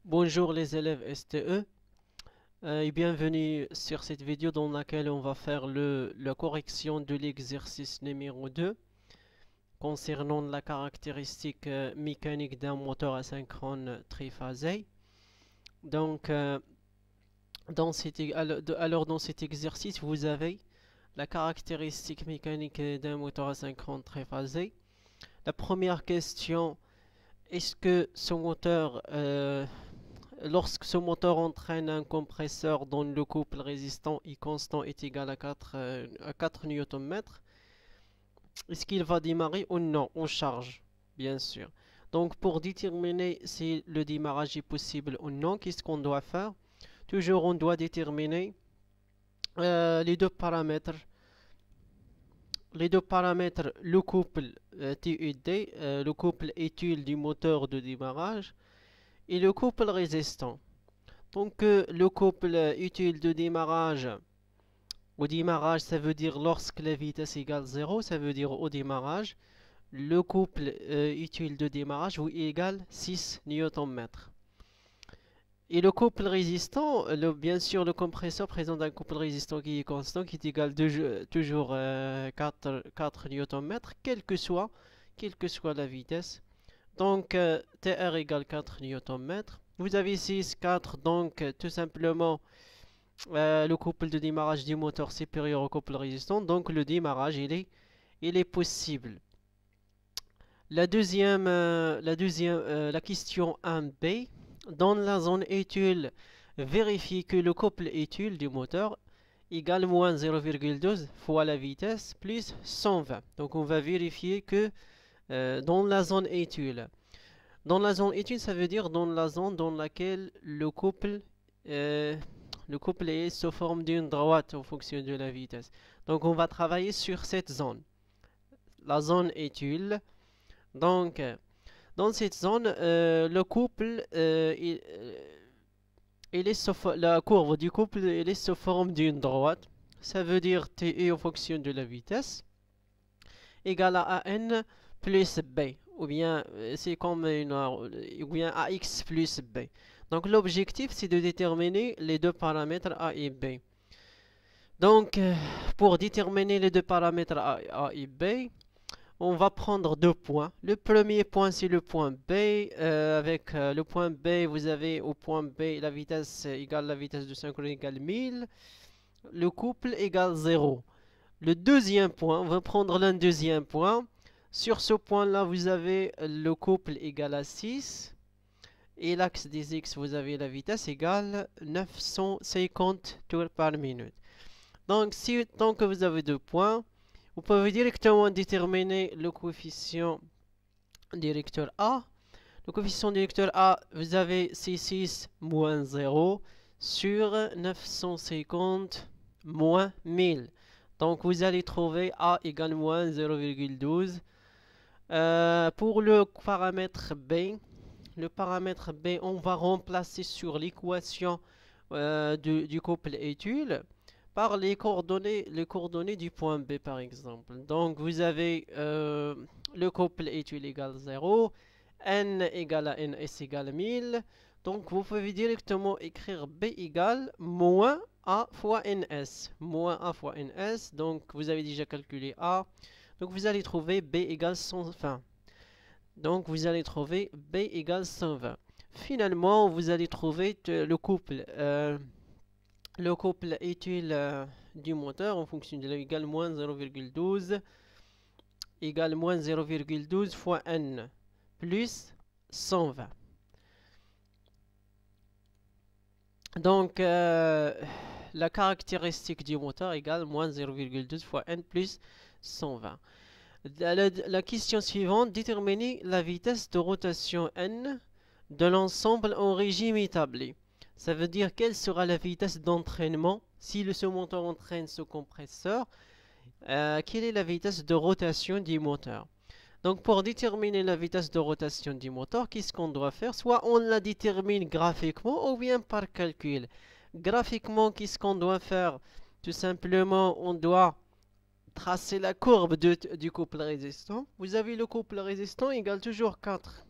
Bonjour les élèves STE et bienvenue sur cette vidéo dans laquelle on va faire la correction de l'exercice numéro 2 concernant la caractéristique mécanique d'un moteur asynchrone triphasé. Donc, dans cet exercice, vous avez la caractéristique mécanique d'un moteur asynchrone triphasé. La première question, est-ce que ce moteur lorsque ce moteur entraîne un compresseur dont le couple résistant et constant est égal à 4 Nm, est-ce qu'il va démarrer ou non en charge? Bien sûr. Donc pour déterminer si le démarrage est possible ou non, qu'est-ce qu'on doit faire? Toujours on doit déterminer les deux paramètres. Le couple TUD, le couple éthyl du moteur de démarrage, et le couple résistant. Donc le couple utile de démarrage, au démarrage ça veut dire lorsque la vitesse égale 0, ça veut dire au démarrage, le couple utile de démarrage égale 6 Nm. Et le couple résistant, bien sûr le compresseur présente un couple résistant qui est constant, qui est égal toujours 4 Nm, quelle que soit la vitesse. Donc TR égale 4 Nm. Vous avez 6, 4, donc tout simplement le couple de démarrage du moteur supérieur au couple résistant. Donc le démarrage il est possible. La question 1b. Dans la zone étude, vérifiez que le couple étude du moteur égale moins 0,12 fois la vitesse plus 120. Donc on va vérifier que dans la zone étude. Dans la zone étude, ça veut dire dans la zone dans laquelle le couple est sous forme d'une droite en fonction de la vitesse. Donc on va travailler sur cette zone, la zone étude. Donc dans cette zone, le couple, la courbe du couple est sous forme d'une droite. Ça veut dire TE en fonction de la vitesse égale à AN plus B. Ou bien c'est comme ou bien AX plus B. Donc l'objectif c'est de déterminer les deux paramètres A et B. Donc pour déterminer les deux paramètres A et B, on va prendre deux points. Le premier point c'est le point B. Avec le point B, vous avez au point B la vitesse égale la vitesse de synchrone égale 1000. Le couple égale 0. Le deuxième point, on va prendre l'un deuxième point. Sur ce point-là, vous avez le couple égal à 6. Et l'axe des X, vous avez la vitesse égale 950 tours par minute. Donc, tant que vous avez deux points, vous pouvez directement déterminer le coefficient directeur A. Le coefficient directeur A, vous avez C6 moins 0 sur 950 moins 1000. Donc vous allez trouver A égale moins 0,12. Pour le paramètre B, on va remplacer sur l'équation du couple étude par les coordonnées du point B par exemple. Donc vous avez le couple étude égale 0, N égale à NS égale 1000. Donc vous pouvez directement écrire B égale moins A fois NS. Moins A fois NS. Donc vous avez déjà calculé A. Donc vous allez trouver B égale 120. Donc vous allez trouver B égale 120. Finalement, vous allez trouver le couple étude du moteur en fonction de la égale moins 0,12 égale moins 0,12 fois N plus 120. Donc la caractéristique du moteur égale moins 0,12 fois N plus 120. La question suivante, déterminer la vitesse de rotation N de l'ensemble en régime établi. Ça veut dire quelle sera la vitesse d'entraînement si ce moteur entraîne ce compresseur. Quelle est la vitesse de rotation du moteur? Donc pour déterminer la vitesse de rotation du moteur, qu'est-ce qu'on doit faire? Soit on la détermine graphiquement ou bien par calcul. Graphiquement, qu'est-ce qu'on doit faire? Tout simplement, on doit tracer la courbe du couple résistant. Vous avez le couple résistant égale toujours 4.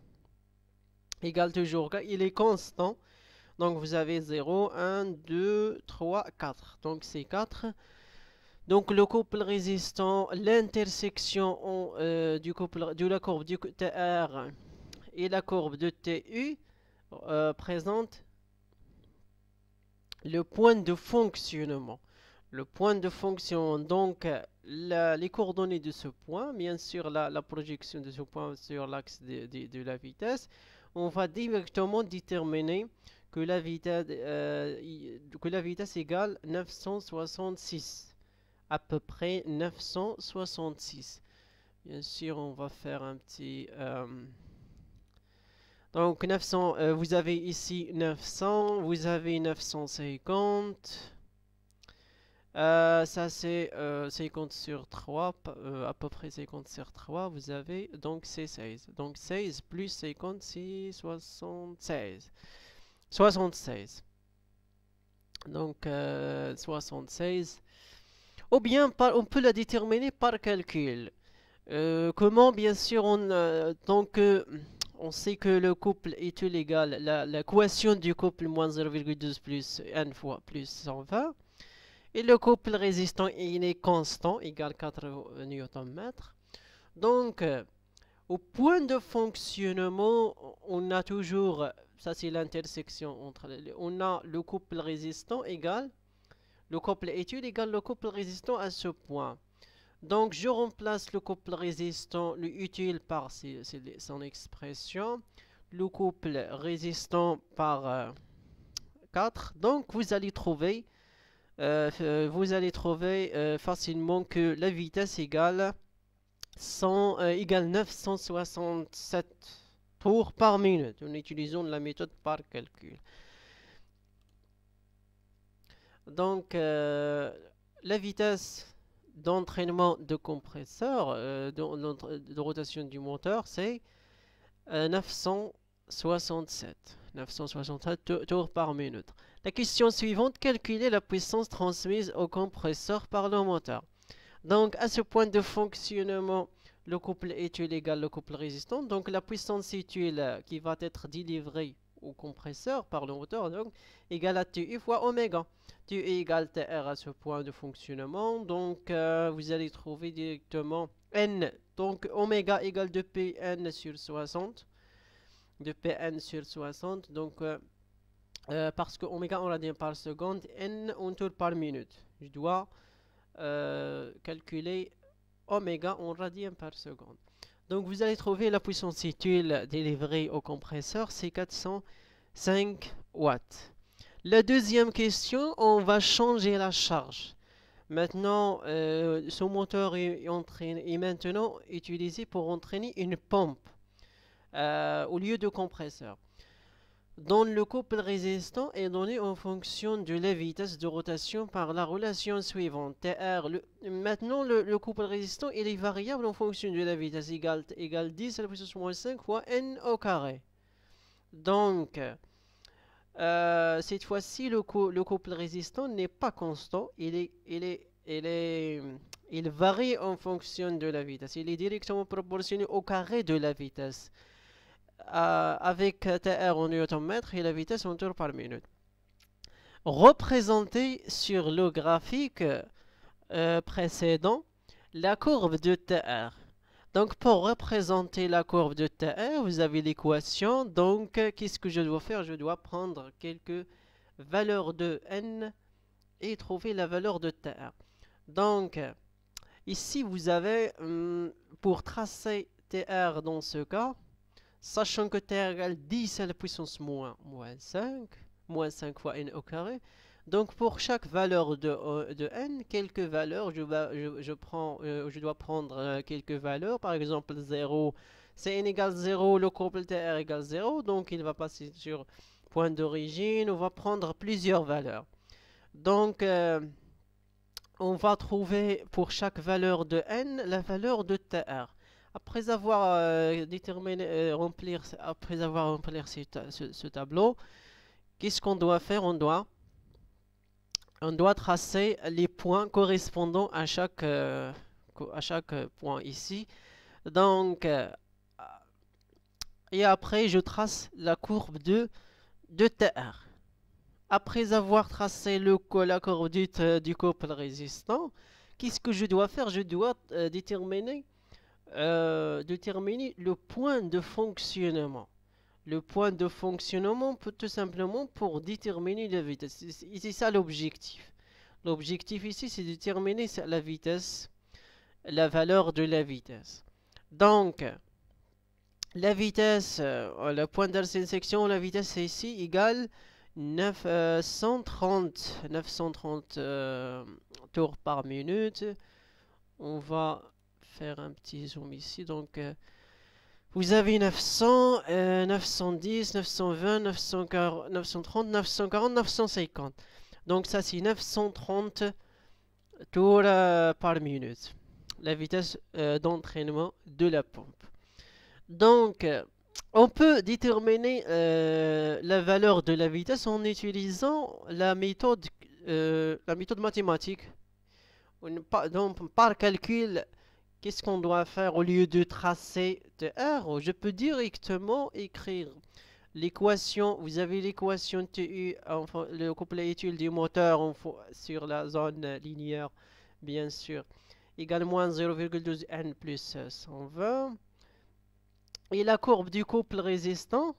égale toujours 4, il est constant. Donc vous avez 0, 1, 2, 3, 4. Donc c'est 4. Donc le couple résistant, l'intersection du couple de la courbe du TR et la courbe de TU présente le point de fonctionnement. Le point de fonctionnement, donc les coordonnées de ce point, bien sûr la projection de ce point sur l'axe de la vitesse, on va directement déterminer que la vitesse égale 966, à peu près 966. Bien sûr, on va faire un petit... donc 900, vous avez ici 900, vous avez 950. Ça c'est 50 sur 3, à peu près 50 sur 3, vous avez, donc c'est 16. Donc 16 plus 50, c'est 76. 76. Donc 76. Ou bien on peut la déterminer par calcul. Comment, bien sûr, donc on sait que le couple est égal, la quotient du couple moins 0,12 plus n fois plus 120. Et le couple résistant il est constant, égal 4 Nm. Donc, au point de fonctionnement, on a toujours, ça c'est l'intersection entre on a le couple résistant égal, le couple étude égale le couple résistant à ce point. Donc, je remplace le couple résistant, le utile par son expression, le couple résistant par 4. Donc, vous allez trouver facilement que la vitesse égale 967 tours par minute en utilisant la méthode par calcul. Donc la vitesse d'entraînement de compresseur, de rotation du moteur, c'est 967 tours par minute. La question suivante, calculer la puissance transmise au compresseur par le moteur. Donc, à ce point de fonctionnement, le couple étude égale le couple résistant. Donc, la puissance utile qui va être délivrée au compresseur par le moteur, donc, égale à TU fois oméga. TU égale TR à ce point de fonctionnement. Donc, vous allez trouver directement N. Donc, oméga égale 2Pn sur 60. 2Pn sur 60. Donc, parce que oméga en radian par seconde, N en tours par minute. Je dois calculer oméga en radian par seconde. Donc vous allez trouver la puissance utile délivrée au compresseur, c'est 405 watts. La deuxième question, on va changer la charge. Maintenant, ce moteur est maintenant utilisé pour entraîner une pompe au lieu de compresseur. Donc le couple résistant est donné en fonction de la vitesse de rotation par la relation suivante. TR, maintenant le couple résistant il est variable en fonction de la vitesse égale 10 à la puissance moins 5 fois n au carré. Donc cette fois-ci le couple résistant n'est pas constant, il varie en fonction de la vitesse. Il est directement proportionnel au carré de la vitesse. Avec TR en Nm et la vitesse en tours par minute. Représenté sur le graphique précédent la courbe de TR. Donc pour représenter la courbe de TR, vous avez l'équation. Donc qu'est-ce que je dois faire? Je dois prendre quelques valeurs de n et trouver la valeur de TR. Donc ici vous avez pour tracer TR dans ce cas, sachant que TR égale 10 à la puissance moins 5 fois n au carré. Donc pour chaque valeur de n, quelques valeurs, je dois prendre quelques valeurs. Par exemple 0, c'est n égale 0, le couple TR égale 0. Donc il va passer sur point d'origine, on va prendre plusieurs valeurs. Donc on va trouver pour chaque valeur de n, la valeur de TR. Après avoir rempli ce tableau, qu'est-ce qu'on doit faire? On doit tracer les points correspondant à chaque point ici. Donc, Et après, je trace la courbe de TR. Après avoir tracé la courbe du couple résistant, qu'est-ce que je dois faire? Je dois déterminer le point de fonctionnement. Le point de fonctionnement peut tout simplement pour déterminer la vitesse. C'est ça l'objectif. L'objectif ici, c'est de déterminer la vitesse, la valeur de la vitesse. Donc, la vitesse, le point d'intersection, la vitesse est ici égale 930 tours par minute. On va faire un petit zoom ici. Donc, vous avez 900, 910, 920, 940, 930, 940, 950. Donc, ça, c'est 930 tours par minute. La vitesse d'entraînement de la pompe. Donc, on peut déterminer la valeur de la vitesse en utilisant la méthode mathématique. Donc, par calcul, qu'est-ce qu'on doit faire au lieu de tracer de R? Je peux directement écrire l'équation. Vous avez l'équation TU, enfin, le couplet étude du moteur sur la zone linéaire, bien sûr, égale moins 0,12 n plus 120. Et la courbe du couple résistant,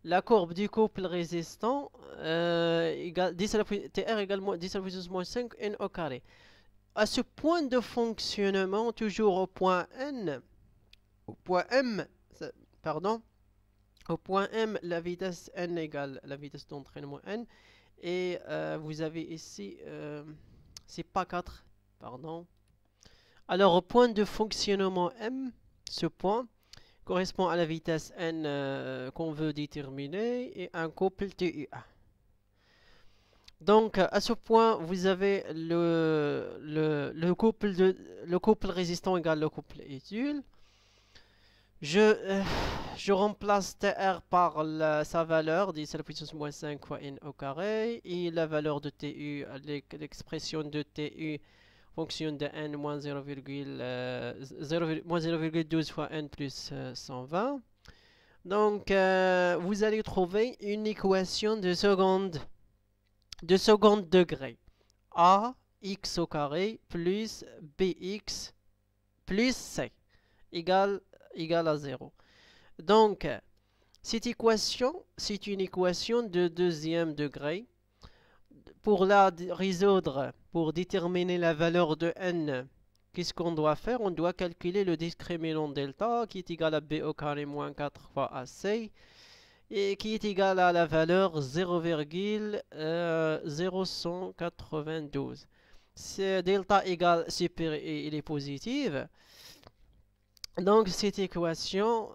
égale 10 à la TR égale 10 à la puissance moins 5 n au carré. À ce point de fonctionnement, toujours au point N, au point M, pardon, au point M, la vitesse N égale la vitesse d'entraînement N. Et vous avez ici, c'est pas 4, pardon. Alors, au point de fonctionnement M, ce point correspond à la vitesse N qu'on veut déterminer et un couple TUA. Donc, à ce point, vous avez le couple résistant égale le couple étude. Je remplace TR par sa valeur, 10 à la puissance moins 5 fois N au carré, et la valeur de TU, l'expression de TU, fonction de N moins 0,12 fois N plus 120. Donc, vous allez trouver une équation de second degré. A x au carré plus bx plus c égale à 0. Donc, cette équation, c'est une équation de deuxième degré. Pour la résoudre, pour déterminer la valeur de n, qu'est-ce qu'on doit faire? On doit calculer le discriminant delta qui est égal à b au carré moins 4 fois ac et qui est égal à la valeur 0,0192. C'est delta égale super et il est positive. Donc cette équation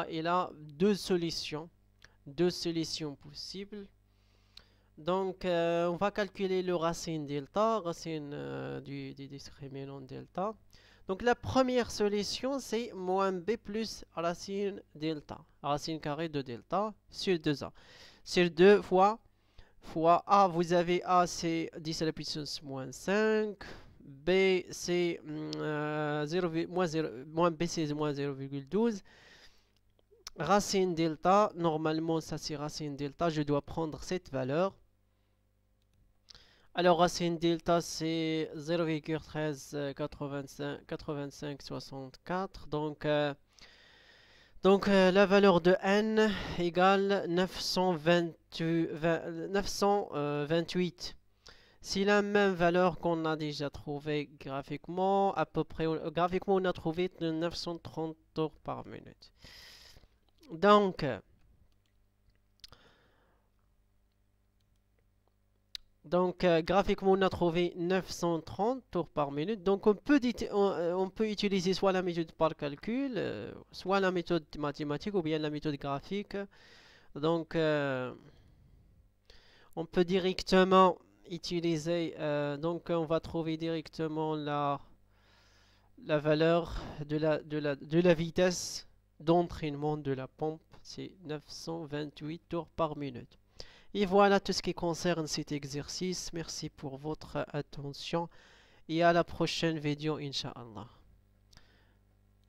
elle a deux solutions possibles. Donc on va calculer le racine delta, racine du discriminant delta. Donc la première solution c'est moins b plus racine delta, racine carrée de delta sur 2a. Sur 2 fois a, vous avez a c'est 10 à la puissance moins 5, b c'est moins b c'est moins 0,12. Racine delta, normalement ça c'est racine delta, je dois prendre cette valeur. Alors racine delta c'est 0,138564. Donc la valeur de n égale 928. C'est la même valeur qu'on a déjà trouvée graphiquement. À peu près, graphiquement on a trouvé 930 tours par minute. Donc, graphiquement, on a trouvé 930 tours par minute. Donc, on peut utiliser soit la méthode par calcul, soit la méthode mathématique ou bien la méthode graphique. Donc, on peut directement utiliser, donc on va trouver directement la valeur de la vitesse d'entraînement de la pompe. C'est 928 tours par minute. Et voilà tout ce qui concerne cet exercice. Merci pour votre attention et à la prochaine vidéo, Inch'Allah.